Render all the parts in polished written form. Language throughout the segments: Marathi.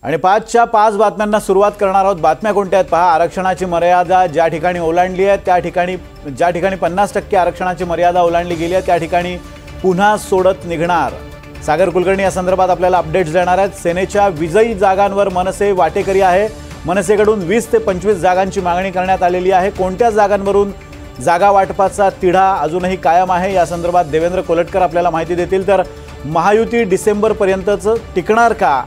आणि 5च्या 5 बातम्यांना सुरुवात करणार आहोत। बातम्या कोणत्या आहेत पहा। आरक्षणाची मर्यादा ज्या ठिकाणी ओलांडली आहे त्या ठिकाणी ज्या ठिकाणी 50% आरक्षणाची मर्यादा ओलांडली गेली आहे त्या ठिकाणी पुन्हा सोडत निघणार। सागर कुलकर्णी या संदर्भात आपल्याला अपडेट्स देणार आहेत। सेनेच्या विजयी जागांवर मनसे वाटेकरी आहे। मनसेकडून 20 ते 25 जागांची मागणी करण्यात आलेली आहे। कोणत्या जागांवरून जागा वाटपाचा तिढा अजूनही कायम आहे या संदर्भात देवेंद्र कोलटकर आपल्याला माहिती देतील। तर महायुती डिसेंबरपर्यंतच टिकणार का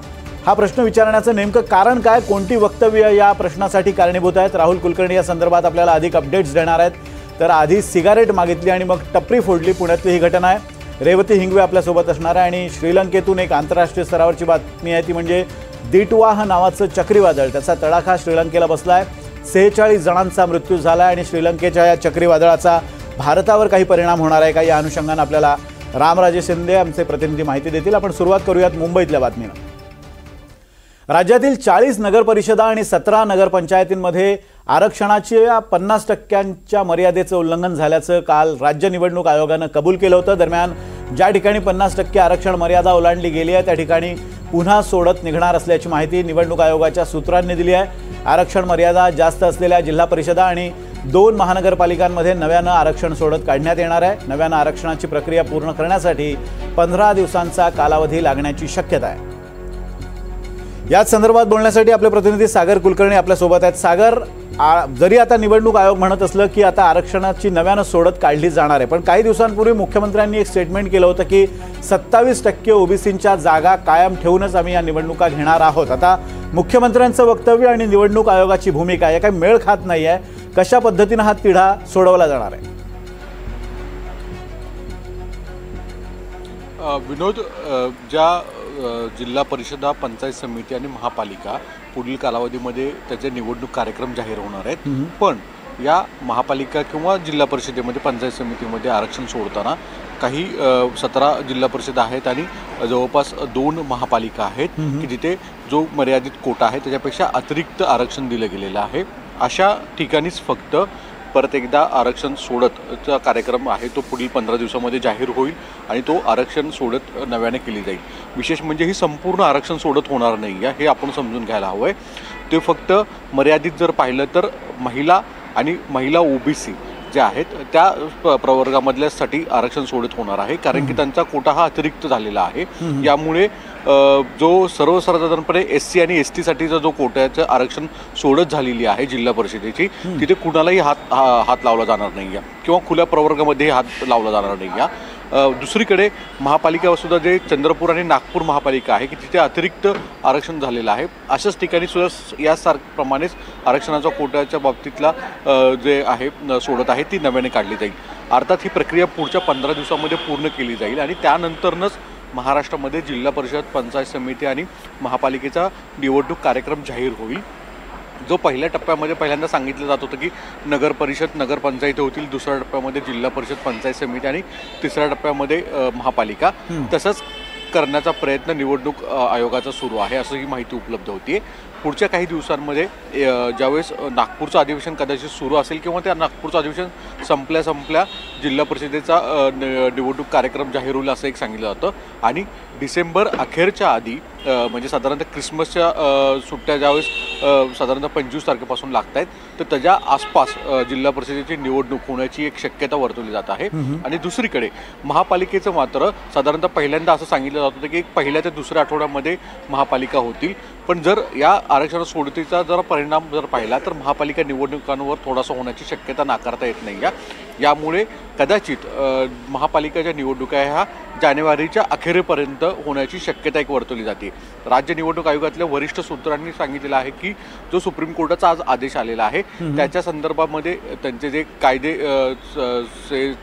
हा प्रश्न विचारण्याचं नेमकं कारण काय, कोणती वक्तव्य या प्रश्नासाठी कारणीभूत आहेत, राहुल कुलकर्णी या संदर्भात आपल्याला अधिक अपडेट्स देणार आहेत। तर आधी सिगारेट मागितली आणि मग टपरी फोडली, पुण्यातली ही घटना आहे। रेवती हिंगवे आपल्यासोबत असणार आहे आणि श्रीलंकेतून एक आंतरराष्ट्रीय स्तरावरची बातमी आहे ती म्हणजे दिटवाह नावाचं चक्रीवादळ, त्याचा तडाखा श्रीलंकेला बसलाय। 46 जणांचा मृत्यू झाला आणि श्रीलंकेच्या या चक्रीवादळाचा भारतावर काही परिणाम होणार आहे का या अनुषंगाने आपल्याला रामराजे शिंदे आमचे प्रतिनिधी माहिती देतील। आपण सुरुवात करूयात मुंबईतल्या बातमीनं। राज्यातील 40 नगरपरिषदा आणि 17 नगरपंचायतींमध्ये आरक्षणाच्या 50% मर्यादेचं उल्लंघन झाल्याचं काल राज्य निवडणूक आयोगानं कबूल केलं होतं। दरम्यान ज्या ठिकाणी 50% आरक्षण मर्यादा ओलांडली गेली आहे त्या ठिकाणी पुन्हा सोडत निघणार असल्याची माहिती निवडणूक आयोगाच्या सूत्रांनी दिली आहे। आरक्षण मर्यादा जास्त असलेल्या जिल्हा परिषदा आणि 2 महानगरपालिकांमध्ये नव्यानं आरक्षण सोडत काढण्यात येणार आहे। नव्यानं आरक्षणाची प्रक्रिया पूर्ण करण्यासाठी 15 दिवसांचा कालावधी लागण्याची शक्यता आहे। याच संदर्भात बोलण्यासाठी आपले प्रतिनिधी सागर कुलकर्णी आपल्यासोबत आहेत। सागर, जरी आता निवडणूक आयोग म्हणत असलं की आता आरक्षणाची नव्यानं सोडत काढली जाणार आहे, पण काही दिवसांपूर्वी मुख्यमंत्र्यांनी एक स्टेटमेंट केलं होतं की 27% ओबीसींच्या जागा कायम ठेवूनच आम्ही या निवडणुका घेणार आहोत। आता मुख्यमंत्र्यांचं वक्तव्य आणि निवडणूक आयोगाची भूमिका या काही मेळ खात नाही आहे। कशा पद्धतीनं हा तिढा सोडवला जाणार आहे? विनोद, ज्या जिल्हा परिषदा, पंचायत समिती आणि महापालिका पुढील कालावधीमध्ये त्याचे निवडणूक कार्यक्रम जाहीर होणार आहेत, पण या महापालिका किंवा जिल्हा परिषदेमध्ये, पंचायत समितीमध्ये आरक्षण सोडताना काही 17 जिल्हा परिषदा आहेत आणि जवळपास 2 महापालिका आहेत की जिथे जो मर्यादित कोटा आहे त्याच्यापेक्षा अतिरिक्त आरक्षण दिलं गेलेलं आहे। अशा ठिकाणीच फक्त परत एकदा आरक्षण सोडतचा कार्यक्रम आहे तो पुढील 15 दिवसामध्ये जाहीर होईल आणि तो आरक्षण सोडत नव्याने केली जाईल। विशेष म्हणजे ही संपूर्ण आरक्षण सोडत होणार नाही आहे, हे आपण समजून घ्यायला हवं आहे। ते फक्त मर्यादित जर पाहिलं तर महिला आणि महिला ओबीसी जे आहेत त्या प्रवर्गामधल्यासाठी आरक्षण सोडत होणार आहे, कारण की त्यांचा कोटा हा अतिरिक्त झालेला आहे। यामुळे जो सर्वसाधारणपणे SC आणि ST साठीचा जो कोट्याचं आरक्षण सोडत झालेली आहे जिल्हा परिषदेची, तिथे कुणालाही हात लावला जाणार नाही आहे किंवा खुल्या प्रवर्गामध्ये हात लावला जाणार नाही आहे। दुसरीकडे महापालिका सुद्धा जे चंद्रपूर आणि नागपूर महापालिका आहे की तिथे अतिरिक्त आरक्षण झालेलं आहे, अशाच ठिकाणी सुद्धा याप्रमाणेच आरक्षणाच्या कोट्याच्या बाबतीतला जे आहे सोडत आहे ती नव्याने काढली जाईल। अर्थात ही प्रक्रिया पुढच्या 15 दिवसामध्ये पूर्ण केली जाईल आणि त्यानंतरच महाराष्ट्रामध्ये जिल्हा परिषद, पंचायत समिती आणि महापालिकेचा निवडणूक कार्यक्रम जाहीर होईल। जो पहिल्या टप्प्यामध्ये पहिल्यांदा सांगितलं जात होतं की नगर परिषद, नगरपंचायती होतील, दुसऱ्या टप्प्यामध्ये जिल्हा परिषद, पंचायत समिती आणि तिसऱ्या टप्प्यामध्ये महापालिका, तसंच करण्याचा प्रयत्न निवडणूक आयोगाचा सुरू आहे असं ही माहिती उपलब्ध होती। पुढच्या काही दिवसांमध्ये ज्यावेळेस नागपूरचं अधिवेशन कदाचित सुरू असेल किंवा त्या नागपूरचं अधिवेशन संपल्या जिल्हा परिषदेचा निवडणूक कार्यक्रम जाहीर होईल असं एक सांगितलं जातं आणि डिसेंबर अखेरच्या आधी म्हणजे साधारणतः क्रिसमसच्या सुट्ट्या ज्यावेळेस साधारणतः 25 तारखेपासून लागत आहेत तर त्याच्या आसपास जिल्हा परिषदेची निवडणूक होण्याची एक शक्यता वर्तवली जात आहे। आणि दुसरीकडे महापालिकेचं मात्र साधारणतः पहिल्यांदा असं सांगितलं जात होतं की पहिल्या ते दुसऱ्या आठवड्यामध्ये महापालिका होतील, पण जर या आरक्षण सोडतीचा जर परिणाम जर पाहिला तर महापालिका निवडणुकांवर थोडासा होण्याची शक्यता नाकारता येत नाही आहे। यामुळे कदाचित महापालिकेच्या निवडणुका ह्या जानेवारीच्या अखेरीपर्यंत होण्याची शक्यता एक वर्तवली जाते। राज्य निवडणूक आयोगातल्या वरिष्ठ सूत्रांनी सांगितलेलं आहे की जो सुप्रीम कोर्टाचा आज आदेश आलेला आहे त्याच्या संदर्भामध्ये त्यांचे जे कायदे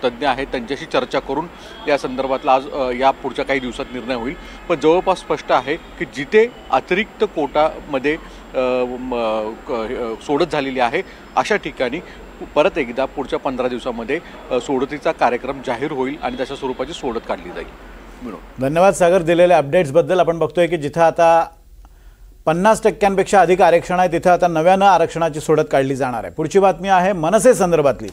तज्ज्ञ आहेत त्यांच्याशी चर्चा करून या संदर्भातला आज या पुढच्या काही दिवसात निर्णय होईल। पण जवळपास स्पष्ट आहे की जिथे अतिरिक्त कोटामध्ये सोडत झालेली आहे अशा ठिकाणी परत एकदा पुढच्या 15 दिवसामध्ये सोडतीचा कार्यक्रम जाहीर होईल आणि तशा स्वरूपाची सोडत काढली जाईल। धन्यवाद सागर दिलेल्या अपडेट्सबद्दल। आपण बघतोय की जिथे आता 50% अधिक आरक्षण आहे तिथे आता नव्यानं आरक्षणाची सोडत काढली जाणार आहे। पुढची बातमी आहे मनसे संदर्भातली।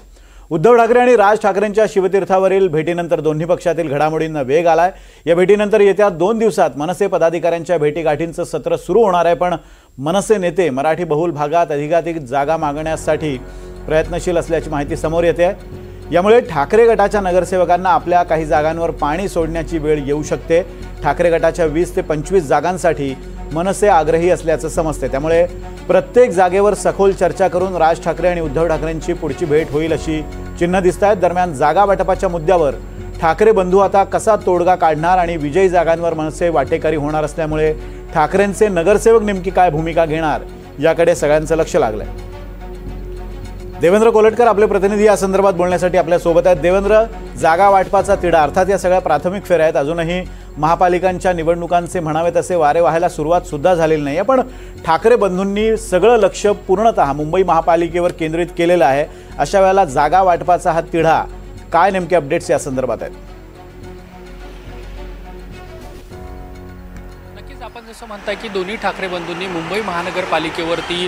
उद्धव ठाकरे आणि राज ठाकरेंच्या शिवतीर्थावरील भेटीनंतर दोन्ही पक्षातील घडामोडींना वेग आलाय। या भेटीनंतर येत्या 2 दिवसात मनसे पदाधिकाऱ्यांच्या भेटीगाठींचं सत्र सुरू होणार आहे। पण मनसे नेते मराठी बहुल भागात अधिकाधिक जागा मागण्यासाठी प्रयत्नशील असल्याची माहिती समोर येते आहे। यामुळे ठाकरे गटाच्या नगरसेवकांना आपल्या काही जागांवर पाणी सोडण्याची वेळ येऊ शकते। ठाकरे गटाच्या 20 ते 25 जागांसाठी मनसे आग्रही असल्याचं समजते। त्यामुळे प्रत्येक जागेवर सखोल चर्चा करून राज ठाकरे आणि उद्धव ठाकरेंची पुढची भेट होईल अशी चिन्ह दिसत आहेत। दरम्यान जागा वाटपाच्या मुद्द्यावर ठाकरे बंधू आता कसा तोडगा काढणार आणि विजयी जागांवर मनसे वाटेकरी होणार असल्यामुळे ठाकरेंचे नगरसेवक नेमकी काय भूमिका घेणार याकडे सगळ्यांचं लक्ष लागलंय। देवेंद्र कोलटकर आपले प्रतिनिधी या संदर्भात बोलण्यासाठी आपल्या सोबत आहेत। देवेंद्र, जागा वाटपाचा तिढा अर्थात या सगळ्या प्राथमिक फेऱ्या आहेत, अजूनही महापालिकांच्या निवडणुकांचे म्हणावे तसे वारे व्हायला सुरुवात सुद्धा झालेली नाही, पण ठाकरे बंधूंनी सगळं लक्ष पूर्णतः मुंबई महापालिकेवर केंद्रित केलेलं आहे। अशा वेळेला जागा वाटपाचा हा तिढा काय नेमके अपडेट्स या संदर्भात आहेत? आपण जसं म्हणताय की दोन्ही ठाकरे बंधूंनी मुंबई महानगरपालिकेवरती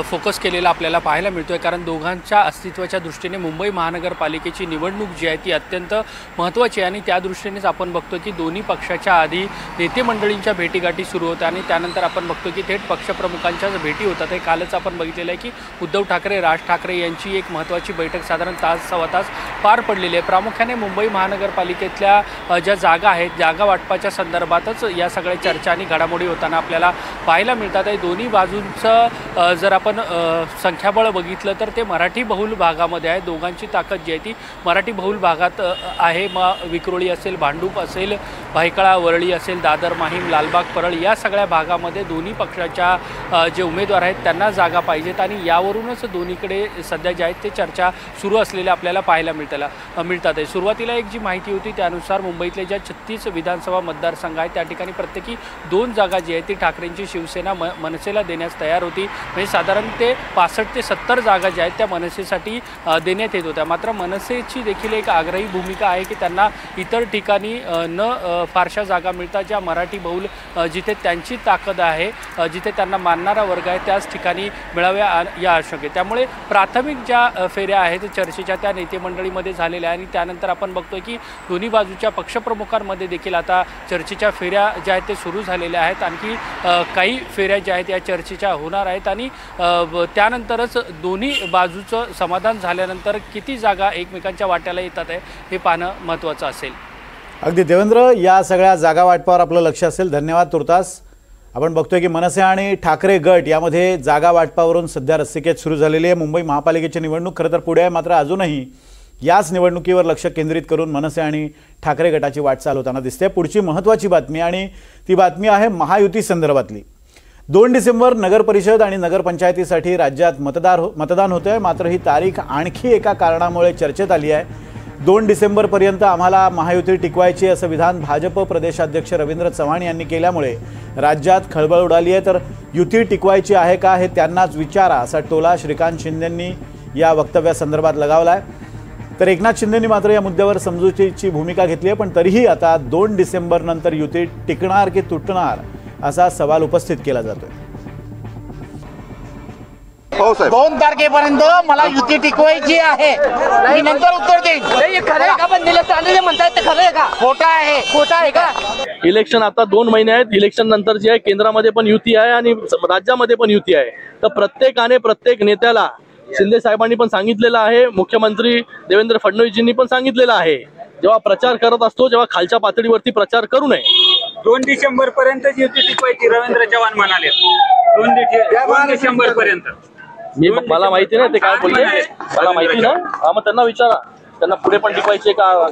फोकस केलेला आपल्याला पाहायला मिळतोय, कारण दोघांच्या अस्तित्वाच्या दृष्टीने मुंबई महानगरपालिकेची निवडणूक जी आहे ती अत्यंत महत्त्वाची आहे। आणि त्या दृष्टीनेच आपण बघतो की दोन्ही पक्षाच्या आधी नेते मंडळींच्या भेटीगाठी सुरू होत्या आणि त्यानंतर आपण बघतो की थेट पक्षप्रमुखांच्या भेटी होतात। हे कालच आपण बघितलेलं आहे की उद्धव ठाकरे राज ठाकरे यांची एक महत्त्वाची बैठक साधारण तास सव्वा तास पार पडलेली आहे। प्रामुख्याने मुंबई महानगरपालिकेतल्या ज्या जागा आहेत, जागा वाटपाच्या संदर्भातच या सगळ्या चर्चा आणि घडामोडी होताना आपल्याला पाहायला मिळतात आहे। दोन्ही बाजूंचं जर आपण संख्याबळ बघितलं तर ते मराठी बहुल भागामध्ये आहे। दोघांची ताकद जी आहे ती मराठी बहुल भागात आहे। मग विक्रोळी असेल, भांडूप असेल, भायखळा, वरळी असेल, दादर, माहीम, लालबाग, परळ या सगळ्या भागामध्ये दोन्ही पक्षाच्या जे उमेदवार आहेत त्यांना जागा पाहिजेत आणि यावरूनच दोन्हीकडे सध्या जे आहेत ते चर्चा सुरू असलेल्या आपल्याला पाहायला मिळतात आहे। सुरुवातीला एक जी माहिती होती त्यानुसार मुंबईतले ज्या 36 विधानसभा मतदारसंघ आहेत त्या ठिकाणी प्रत्येकी 2 जागा जी आहे ती ठाकरेंची शिवसेना मनसेला देण्यास तयार होती। म्हणजे साधारण ते 65 ते 70 जागा ज्या आहेत त्या मनसेसाठी देण्यात येत होत्या। मात्र मनसेची देखील एक आग्रही भूमिका आहे की त्यांना इतर ठिकाणी न फारशा जागा मिळतात, ज्या मराठी बहुल जिथे त्यांची ताकद आहे, जिथे त्यांना मानणारा वर्ग आहे त्याच ठिकाणी मिळाव्या या आवश्यक आहे। त्यामुळे प्राथमिक ज्या फेऱ्या आहेत चर्चेच्या त्या नेते मंडळीमध्ये झालेल्या आहे आणि त्यानंतर आपण बघतोय की दोन्ही बाजूच्या पक्षप्रमुखांमध्ये देखील आता चर्चेच्या फेऱ्या ज्या आहेत ते सुरू झालेल्या आहेत। आणखी काही फेऱ्या ज्या आहेत या चर्चेच्या होणार आहेत आणि त्यानंतरच दोन्ही बाजूचं समाधान झाल्यानंतर किती जागा एकमेकांच्या वाट्याला येतात आहे हे पाहणं महत्त्वाचं असेल। अगदी देवेंद्र, या सगळ्या जागा वाटपावर आपलं लक्ष असेल। धन्यवाद तुर्तास। आपण बघतोय की मनसे आणि ठाकरे गट यामध्ये जागा वाटपावरून सध्या रस्सीखेच सुरू झालेली आहे। मुंबई महापालिकेची निवडणूक खरं तर पुढे आहे, मात्र अजूनही याच निवडणुकीवर लक्ष केंद्रित करून मनसे आणि ठाकरे गटाची वाटचाल होताना दिसते। पुढची महत्त्वाची बातमी आणि ती बातमी आहे महायुती संदर्भातली। 2 डिसेंबर नगर परिषद आणि नगरपंचायतीसाठी राज्यात मतदान होतंय, मात्र ही तारीख आणखी एका कारणामुळे चर्चेत आली आहे। 2 डिसेंबरपर्यंत आम्हाला महायुती टिकवायची असं विधान भाजप प्रदेशाध्यक्ष रवींद्र चव्हाण यांनी केल्यामुळे राज्यात खळबळ उडाली आहे। तर युती टिकवायची आहे का हे त्यांनाच विचारा असा टोला श्रीकांत शिंदेंनी या वक्तव्यासंदर्भात लगावला आहे। तर एकनाथ शिंदेंनी मात्र या मुद्द्यावर समजुतीची भूमिका घेतली आहे, पण तरीही आता 2 डिसेंबर नंतर युती टिकणार की तुटणार असा सवाल उपस्थित केला जातोय। 2 तारखेपर्यंत मला युती टिकवायची आहे, मी नंतर उत्तर देईन। खोटा आहे का? इलेक्शन आता 2 महिने आहेत। इलेक्शन नंतर जे आहे केंद्रामध्ये पण युती आहे आणि राज्यामध्ये पण युती आहे। तर प्रत्येकाने प्रत्येक नेत्याला शिंदे साहेबांनी पण सांगितलेलं आहे, मुख्यमंत्री देवेंद्र फडणवीसजींनी पण सांगितलेलं आहे, जेव्हा प्रचार करत असतो जेव्हा खालच्या पातळीवरती प्रचार करू नये। 2 डिसेंबर पर्यंत युती टिकवायची रवींद्र चव्हाण म्हणाले। 2 डिसेंबर पर्यंत मला माहिती नाही ते काय बोलले, मला माहिती ना। मग त्यांना विचारा, त्यांना पुढे पण टिकवायचे का?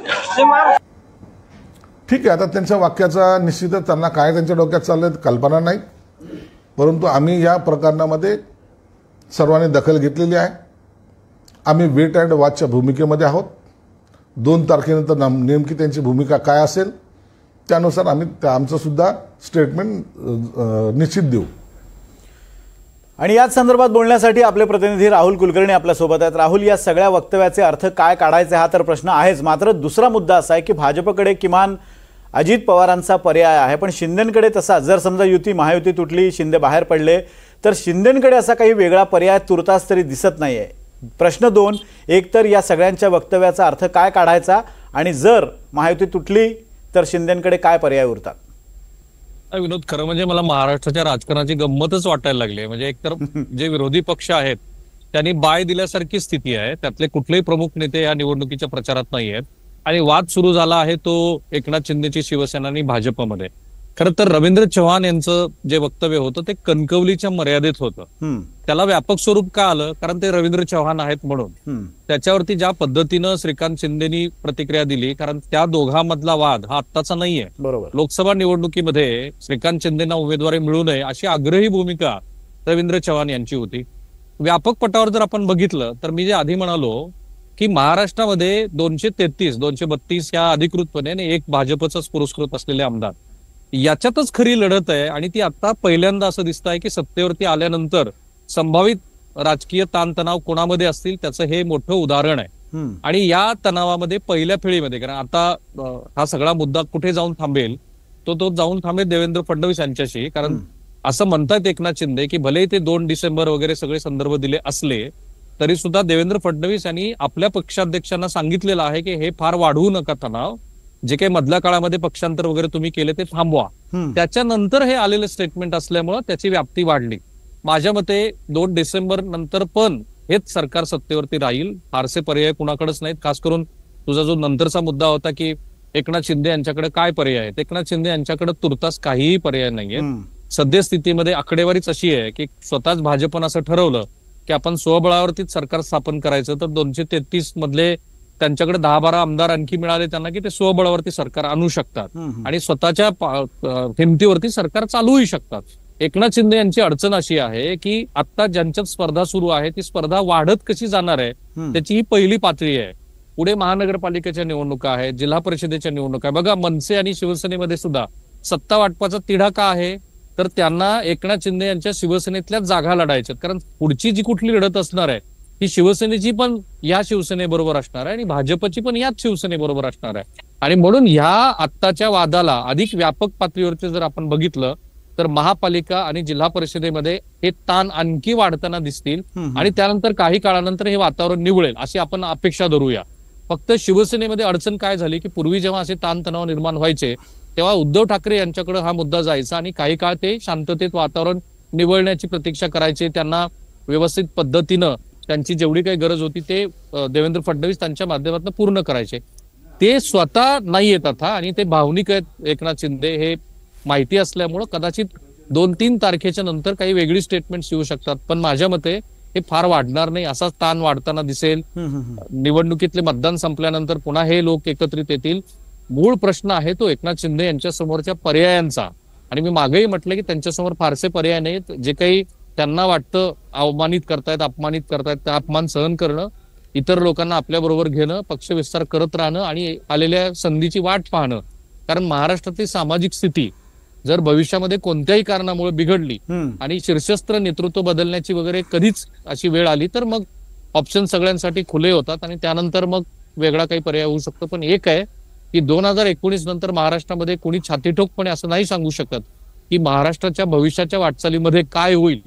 ठीक आहे, आता त्यांच्या वाक्याचा निश्चितच त्यांना काय त्यांच्या डोक्यात चाललंय कल्पना नाही, परंतु आम्ही या प्रकरणामध्ये सर्वांनी दखल घेतलेली आहे। आम्ही वेट अँड वॉचच्या भूमिकेमध्ये आहोत। 2 तारखेनंतर नेमकी त्यांची भूमिका काय असेल त्यानुसार आम्ही आमचं सुद्धा स्टेटमेंट निश्चित देऊ। आणि याच संदर्भात बोलण्यासाठी आपले प्रतिनिधी राहुल कुलकर्णी आपल्यासोबत आहेत। राहुल, या सगळ्या वक्तव्याचे अर्थ काय काढायचे हा तर प्रश्न आहेच, मात्र दुसरा मुद्दा असा आहे की भाजपकडे किमान अजित पवारांचा पर्याय आहे, पण शिंदेंकडे तसा जर समजा युती महायुती तुटली, शिंदे बाहेर पडले तर शिंदेंकडे असा काही वेगळा पर्याय तुर्तास तरी दिसत नाहीये। प्रश्न 2, एकतर या सगळ्यांच्या वक्तव्याचा अर्थ काय काढायचा आणि जर महायुती तुटली तर शिंदेंकडे काय पर्याय उरतात? विनोद, खरं म्हणजे मला महाराष्ट्राच्या राजकारणाची गंमतच वाटायला लागली. म्हणजे एकतर जे विरोधी पक्ष आहेत त्यांनी बाय दिल्यासारखी स्थिती आहे. त्यातले कुठलेही प्रमुख नेते या निवडणुकीच्या प्रचारात नाही आहेत आणि वाद सुरू झाला आहे तो एकनाथ शिंदेची शिवसेना आणि भाजपमध्ये. खरं तर रवींद्र चव्हाण यांचं जे वक्तव्य होतं ते कणकवलीच्या मर्यादेत होतं. त्याला व्यापक स्वरूप का आलं? कारण ते रवींद्र चव्हाण आहेत म्हणून. त्याच्यावरती ज्या पद्धतीनं श्रीकांत शिंदेनी प्रतिक्रिया दिली, कारण त्या दोघांमधला वाद हा आत्ताचा नाहीये. बरोबर. लोकसभा निवडणुकीमध्ये श्रीकांत शिंदेना उमेदवारी मिळू नये अशी आग्रही भूमिका रवींद्र चव्हाण यांची होती. व्यापक पटावर जर आपण बघितलं तर मी जे आधी म्हणालो की महाराष्ट्रामध्ये 233-232 या अधिकृतपणे आणि एक भाजपचाच पुरस्कृत असलेले आमदार, याच्यातच खरी लढत आहे. आणि ती आता पहिल्यांदा असं दिसत आहे की सत्तेवरती आल्यानंतर संभावित राजकीय ताणतणाव कोणामध्ये असतील त्याचं हे मोठं उदाहरण आहे. आणि या तणावामध्ये पहिल्या फेळीमध्ये, कारण आता हा सगळा मुद्दा कुठे जाऊन थांबेल, तो जाऊन थांबेल देवेंद्र फडणवीस यांच्याशी. कारण असं म्हणतात एकनाथ शिंदे की भले ते 2 डिसेंबर वगैरे सगळे संदर्भ दिले असले तरी सुद्धा देवेंद्र फडणवीस यांनी आपल्या पक्षाध्यक्षांना सांगितलेलं आहे की हे फार वाढवू नका तणाव, जे काही मधल्या काळामध्ये पक्षांतर वगैरे तुम्ही केले ते थांबवा. त्याच्यानंतर हे आलेलं स्टेटमेंट असल्यामुळं त्याची व्याप्ती वाढली. माझ्या मते 2 डिसेंबर नंतर पण हेच सरकार सत्तेवरती राहील, फारसे पर्याय कुणाकडेच नाहीत. खास करून तुझा जो नंतरचा मुद्दा होता की एकनाथ शिंदे यांच्याकडे काय पर्याय आहेत, एकनाथ शिंदे यांच्याकडे तुर्तास काहीही पर्याय नाहीये. सद्यस्थितीमध्ये आकडेवारीच अशी आहे की स्वतःच भाजपनं असं ठरवलं की आपण स्वबळावरतीच सरकार स्थापन करायचं, तर 233 मधले त्यांच्याकडे 10-12 आमदार आणखी मिळाले त्यांना की ते स्वबळावरती सरकार आणू शकतात आणि स्वतःच्या हिमतीवरती सरकार चालवूही शकतात. एकनाथ शिंदे यांची अडचण अशी आहे की आता ज्यांच्यात स्पर्धा सुरू आहे ती स्पर्धा वाढत कशी जाणार आहे त्याची ही पहिली पातळी आहे. पुढे महानगरपालिकेच्या निवडणुका आहेत, जिल्हा परिषदेच्या निवडणुका आहे. बघा, मनसे आणि शिवसेनेमध्ये सुद्धा सत्ता वाटपाचा तिढा का आहे, तर त्यांना एकनाथ शिंदे यांच्या शिवसेनेतल्या जागा लढायच्यात. कारण पुढची जी कुठली लढत असणार आहे ही शिवसेनेची पण या शिवसेनेबरोबर असणार आहे आणि भाजपची पण याच शिवसेनेबरोबर असणार आहे. आणि म्हणून ह्या आत्ताच्या वादाला अधिक व्यापक पातळीवरती जर आपण बघितलं तर महापालिका आणि जिल्हा परिषदेमध्ये हे ताण आणखी वाढताना दिसतील आणि त्यानंतर काही काळानंतर हे वातावरण निवळेल अशी आपण अपेक्षा धरूया. फक्त शिवसेनेमध्ये अडचण काय झाली की पूर्वी जेव्हा असे ताणतणाव निर्माण व्हायचे तेव्हा उद्धव ठाकरे यांच्याकडे हा मुद्दा जायचा आणि काही काळ ते शांततेत वातावरण निवळण्याची प्रतीक्षा करायचे. त्यांना व्यवस्थित पद्धतीनं त्यांची जेवढी काही गरज होती ते देवेंद्र फडणवीस त्यांच्या माध्यमातून पूर्ण करायचे. ते स्वतः नाही येत आता आणि ते भावनिक आहेत एकनाथ शिंदे हे माहिती असल्यामुळं कदाचित 2-3 तारखेच्या नंतर काही वेगळी स्टेटमेंट्स येऊ शकतात. पण माझ्या मते हे फार वाढणार नाही, असाच ताण वाढताना दिसेल. निवडणुकीतले मतदान संपल्यानंतर पुन्हा हे लोक एकत्रित येतील. मूळ प्रश्न आहे तो एकनाथ शिंदे यांच्या समोरच्या पर्यायांचा. आणि मी मागेही म्हटलं की त्यांच्यासमोर फारसे पर्याय नाहीत. जे काही त्यांना वाटतं अवमानित करतायत, अपमानित करतायत, त्या अपमान सहन करणं, इतर लोकांना आपल्याबरोबर घेणं, पक्ष विस्तार करत राहणं आणि आलेल्या संधीची वाट पाहणं. कारण महाराष्ट्रातली सामाजिक स्थिती जर भविष्यामध्ये कोणत्याही कारणामुळे बिघडली आणि शीर्षस्त्र नेतृत्व बदलण्याची वगैरे कधीच अशी वेळ आली तर मग ऑप्शन सगळ्यांसाठी खुले होतात आणि त्यानंतर मग वेगळा काही पर्याय होऊ शकतो. पण एक आहे की 2019 नंतर महाराष्ट्रामध्ये कोणी छातीठोकपणे असं नाही सांगू शकत की महाराष्ट्राच्या भविष्याच्या वाटचालीमध्ये काय होईल.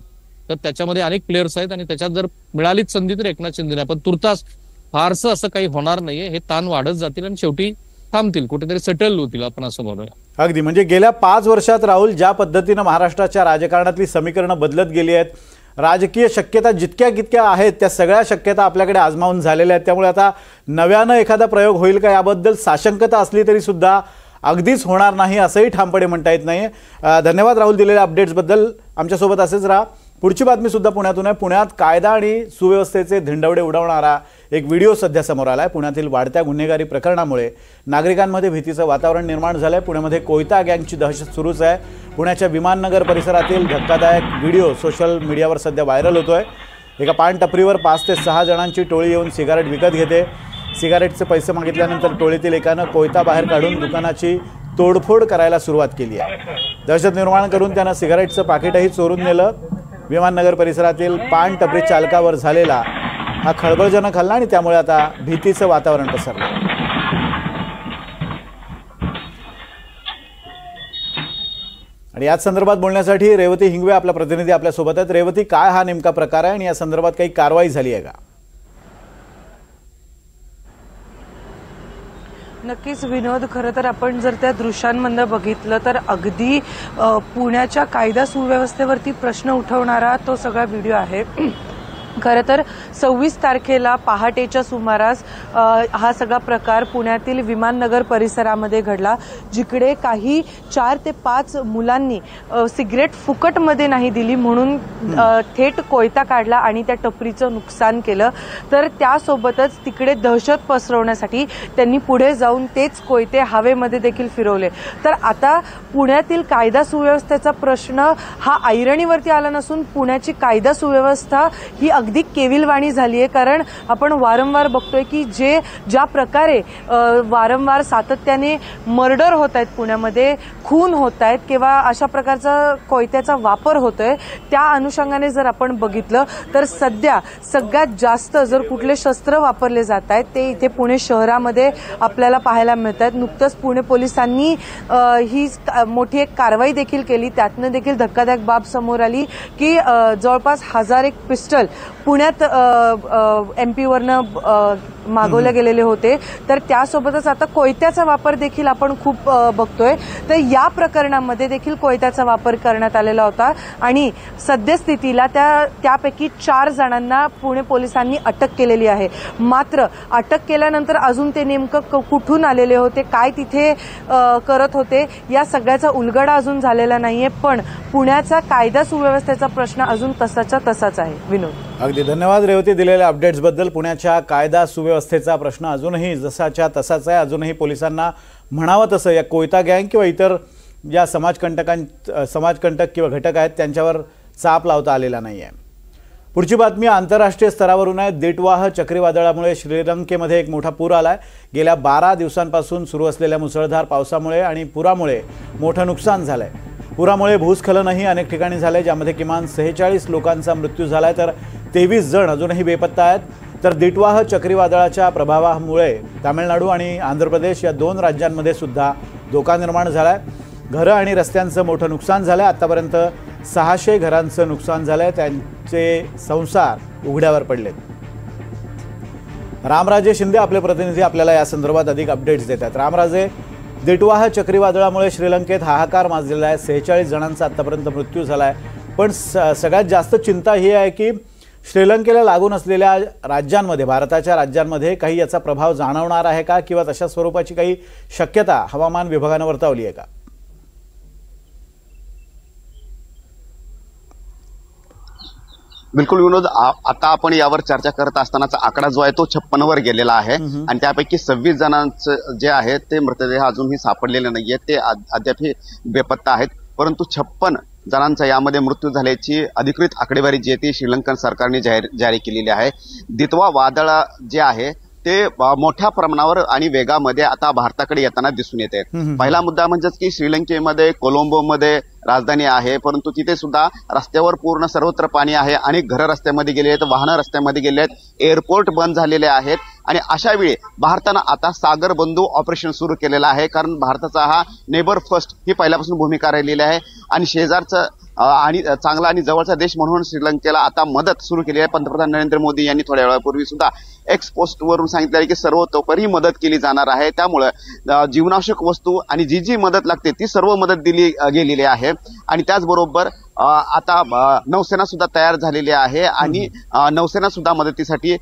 तर त्याच्यामध्ये अनेक प्लेयर्स आहेत आणि त्याच्यात जर मिळालीच संधी तर एकनाथ शिंदे नाही. पण तुर्तास फारसं असं काही होणार नाहीये. हे ताण वाढत जातील आणि शेवटी थांबतील, कुठेतरी सेटल होतील, आपण असं म्हणूया. अगदी, म्हणजे गेल्या 5 वर्षात राहुल ज्या पद्धतीनं महाराष्ट्राच्या राजकारणातली समीकरणं बदलत गेली आहेत, राजकीय शक्यता जितक्या कितक्या आहेत त्या सगळ्या शक्यता आपल्याकडे आजमावून झालेल्या आहेत. त्यामुळे आता नव्यानं एखादा प्रयोग होईल का याबद्दल साशंकता असली तरी सुद्धा अगदीच होणार नाही असंही ठामपणे म्हणता येत नाही. धन्यवाद राहुल दिलेल्या अपडेट्सबद्दल. आमच्यासोबत असेच राहा. पुढची बातमी सुद्धा पुण्यातून आहे. पुण्यात कायदा आणि सुव्यवस्थेचे धिंडवडे उडवणारा एक व्हिडिओ सध्या समोर आला आहे. पुण्यातील वाढत्या गुन्हेगारी प्रकरणामुळे नागरिकांमध्ये भीतीचं वातावरण निर्माण झालं आहे. पुण्यामध्ये कोयता गँगची दहशत सुरूच आहे. पुण्याच्या विमाननगर परिसरातील धक्कादायक व्हिडिओ सोशल मीडियावर सध्या व्हायरल होतोय. एका पान टपरीवर 5 ते 6 जणांची टोळी येऊन सिगारेट विकत घेते. सिगारेटचे पैसे मागितल्यानंतर टोळीतील एकानं कोयता बाहेर काढून दुकानाची तोडफोड करायला सुरुवात केली आहे. दहशत निर्माण करून त्यानं सिगारेटचं पाकिटही चोरून नेलं. विमाननगर परिसरातील पान टपरी चालकावर झालेला हा खळबळजनक हल्ला आणि त्यामुळे आता भीतीचं वातावरण पसरलं. आणि याच संदर्भात बोलण्यासाठी रेवती हिंगवे आपला प्रतिनिधी आपल्यासोबत आहेत. रेवती, काय हा नेमका प्रकार आहे आणि या संदर्भात काही कारवाई झाली आहे का? नक्कीच विनोद, खरं तर आपण जर त्या दृश्यांमधनं बघितलं तर अगदी पुण्याच्या कायदा सुव्यवस्थेवरती प्रश्न उठवणारा तो सगळा व्हिडिओ आहे। खरं तर 26 तारखेला पहाटेच्या सुमारास हा सगळा प्रकार पुण्यातील विमाननगर परिसरामध्ये घडला, जिकडे काही 4 ते 5 मुलांनी सिगरेट फुकटमध्ये नाही दिली म्हणून थेट कोयता काढला आणि त्या टपरीचं नुकसान केलं। तर त्यासोबतच तिकडे दहशत पसरवण्यासाठी त्यांनी पुढे जाऊन तेच कोयते हवेमध्ये देखील फिरवले। तर आता पुण्यातील कायदा सुव्यवस्थेचा प्रश्न हा ऐरणीवरती आला नसून पुण्याची कायदा सुव्यवस्था ही अगदी केविलवाणी झाली आहे। कारण आपण वारंवार बघतोय की ज्या प्रकारे वारंवार सातत्याने मर्डर होत आहेत, पुण्यामध्ये खून होत आहेत किंवा अशा प्रकारचा कोयत्याचा वापर होतोय, त्या अनुषंगाने जर आपण बघितलं तर सध्या सगळ्यात जास्त जर कुठले शस्त्र वापरले जात आहेत ते इथे पुणे शहरामध्ये आपल्याला पाहायला मिळत आहेत। नुकतंच पुणे पोलिसांनी ही मोठी एक कारवाई देखील केली, त्यातनं देखील धक्कादायक बाब समोर आली की जवळपास 1000 पिस्टल पुण्यात MP वरनं मागवले गेलेले होते। तर त्यासोबतच आता कोयत्याचा वापर देखील आपण खूप बघतोय। तर या प्रकरणामध्ये देखील कोयत्याचा वापर करण्यात आलेला होता आणि सद्यस्थितीला त्यापैकी 4 जणांना पुणे पोलिसांनी अटक केलेली आहे। मात्र अटक केल्यानंतर अजून ते नेमकं कुठून आलेले होते, काय तिथे करत होते, या सगळ्याचा उलगडा अजून झालेला नाहीये। पण पुण्याचा कायदा सुव्यवस्थेचा प्रश्न अजून तसाच्या तसाच आहे। विनोद, अगदी धन्यवाद रेवती दिलेल्या अपडेट्सबद्दल। पुण्याच्या कायदा सुव्यवस्थेचा प्रश्न अजूनही जसाच्या तसाच आहे। अजूनही पोलिसांना म्हणावं तसं या कोयता गँग किंवा इतर ज्या समाजकंटक किंवा घटक आहेत त्यांच्यावर चाप लावता आलेला नाही आहे। पुढची बातमी आंतरराष्ट्रीय स्तरावरून आहे। दिटवाह चक्रीवादळामुळे श्रीलंकेमध्ये एक मोठा पूर आलाय। गेल्या 12 दिवसांपासून सुरू असलेल्या मुसळधार पावसामुळे आणि पुरामुळे मोठं नुकसान झालंय। पुरामुळे भूस्खलनही अनेक ठिकाणी झाले, ज्यामध्ये किमान 46 लोकांचा मृत्यू झालाय तर 23 जण अजूनही बेपत्ता आहेत। तर दिटवाह चक्रीवादळाच्या प्रभावामुळे तामिळनाडू आणि आंध्र प्रदेश या 2 राज्यांमध्ये सुद्धा धोका निर्माण झालाय। घरं आणि रस्त्यांचं मोठं नुकसान झालंय। आतापर्यंत 600 घरांचं नुकसान झालंय, त्यांचे संसार उघड्यावर पडलेत। रामराजे शिंदे आपले प्रतिनिधी आपल्याला या संदर्भात अधिक अपडेट्स देतात। रामराजे, दिटवाह चक्रीवादळामुळे श्रीलंकेत हाहाकार माजलेला आहे। 46 जणांचा आतापर्यंत मृत्यू झालाय। पण सगळ्यात जास्त चिंता ही आहे की श्रीलंकेला लागून असलेल्या राज्यांमध्ये, भारताच्या राज्यांमध्ये काही याचा प्रभाव जाणवणार आहे का किंवा तशा स्वरूपाची काही शक्यता हवामान विभागाने वर्तवली आहे का? बिलकुल विनोद, आता आपण यावर चर्चा करत असतानाचा आकडा जो आहे तो 56 वर गेलेला आहे आणि त्यापैकी 26 जणांचं जे आहे ते मृतदेह अजूनही सापडलेले नाहीये, ते अद्यापही बेपत्ता आहेत। परंतु 56 जणांचा यामध्ये मृत्यू झाल्याची अधिकृत आकडेवारी जी आहे ती श्रीलंकन सरकारने जारी केलेली आहे। दितवा वादळ जे आहे ते मोठ्या प्रमाणावर आणि वेगामध्ये आता भारताकडे येताना दिसून येते। पहिला मुद्दा म्हणजेच की श्रीलंकेमध्ये कोलंबोमध्ये राजधानी आहे, परंतु तिथे सुद्धा रस्त्यावर पूर्ण सर्वत्र पाणी आहे। अनेक घरं रस्त्यामध्ये गेले आहेत, वाहनं रस्त्यामध्ये गेले आहेत, एअरपोर्ट बंद झालेले आहेत आणि अशा वेळी भारतानं आता सागर बंधू ऑपरेशन सुरू केलेलं आहे। कारण भारताचा हा नेबर फर्स्ट ही पहिल्यापासून भूमिका राहिलेली आहे आणि शेजारचं आणि चांगला आणि जवळचा देश म्हणून श्रीलंकेला आता मदत सुरू केली आहे। पंतप्रधान नरेंद्र मोदी यांनी थोड्या वेळापूर्वी सुद्धा एक्स पोस्टवरून सांगितलं आहे की सर्वतोपरी मदत केली जाणार आहे। त्यामुळे जीवनावश्यक वस्तू आणि जी मदत लागते ती सर्व मदत दिली गेलेली आहे आणि त्याचबरोबर आता नौसेना सुद्धा तयार झालेली आहे आणि नौसेना सुद्धा मदतीसाठी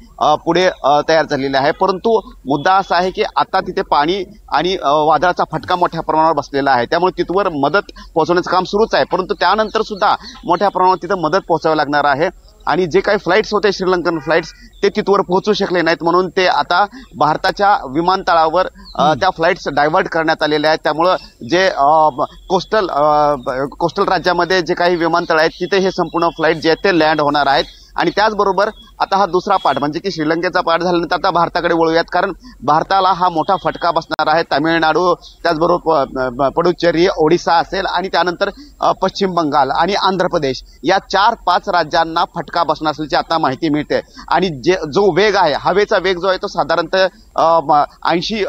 पुढे तयार झालेली आहे। परंतु मुद्दा असा आहे की आता तिथे पाणी आणि वादळाचा फटका मोठ्या प्रमाणावर बसलेला आहे, त्यामुळे तिथवर मदत पोहोचवण्याचं काम सुरूच आहे। परंतु त्यानंतर सुद्धा मोठ्या प्रमाणावर तिथं मदत पोहोचावी लागणार आहे आणि जे काही फ्लाईट्स होते श्रीलंकन फ्लाईट्स ते तिथवर पोहोचू शकले नाहीत, म्हणून ते आता भारताच्या विमानतळावर त्या फ्लाईट्स डायव्हर्ट करण्यात आलेल्या आहेत। त्यामुळं जे कोस्टल राज्यामध्ये जे काही विमानतळ आहेत तिथे हे संपूर्ण फ्लाईट जे आहेत ते लँड होणार आहेत। आणि त्याचबरोबर आता हा दुसरा पाठ म्हणजे की श्रीलंकेचा पाठ झाल्यानंतर आता भारताकडे वळूयात, कारण भारताला हा मोठा फटका बसणार आहे। तामिळनाडू, त्याचबरोबर पुडुचेरी, ओडिशा असेल आणि त्यानंतर पश्चिम बंगाल आणि आंध्र प्रदेश या 4-5 राज्यांना फटका बसणार असल्याची आता माहिती मिळते। आणि जो वेग आहे, हवेचा वेग जो आहे तो साधारणतः 80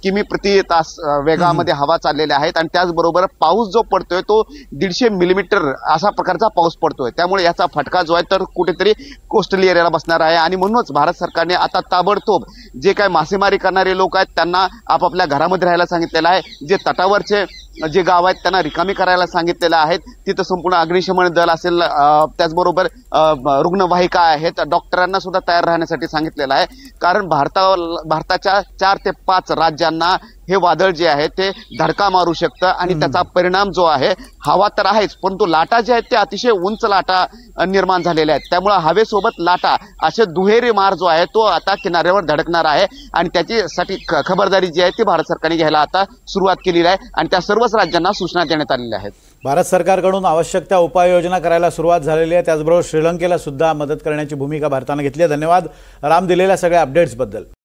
किमी प्रति तास वेगामध्ये हवा चाललेल्या आहेत आणि त्याचबरोबर पाऊस जो पडतोय तो 150 मिलीमीटर असा प्रकारचा पाऊस पडतोय। त्यामुळे याचा फटका जो आहे तर कुठेतरी कोस्टल एरियाला बसणार आहे आणि म्हणूनच भारत सरकारने आता ताबडतोब जे काय मासेमारी करणारे लोक आहेत त्यांना आपापल्या घरामध्ये राहायला सांगितलेलं आहे. जे तटावरचे जे गाव आहेत त्यांना रिकामी करायला सांगितलेलं आहे. तिथं संपूर्ण अग्निशमन दल असेल, त्याचबरोबर रुग्णवाहिका आहेत, डॉक्टरांना सुद्धा तयार राहण्यासाठी सांगितलेलं आहे. कारण भारताच्या 4 ते 5 राज्यांना हे वादळ जे आहे ते धडका मारू शकतं आणि त्याचा परिणाम जो आहे, हवा तर आहेच परंतु लाटा जे आहेत ते अतिशय उंच लाटा निर्माण झालेल्या आहेत. त्यामुळे हवेसोबत लाटा असे दुहेरी मार जो आहे तो आता किनाऱ्यावर धडकणार आहे आणि त्याच्यासाठी खबरदारी जी आहे ती भारत सरकारने घ्यायला आता सुरुवात केलेली आहे आणि त्या सर्वच राज्यांना सूचना देण्यात आलेल्या आहेत. भारत सरकारकडून आवश्यक त्या उपाययोजना करायला सुरुवात झालेली आहे. त्याचबरोबर श्रीलंकेला सुद्धा मदत करण्याची भूमिका भारताने घेतली आहे. धन्यवाद राम दिलेल्या सगळ्या अपडेट्सबद्दल.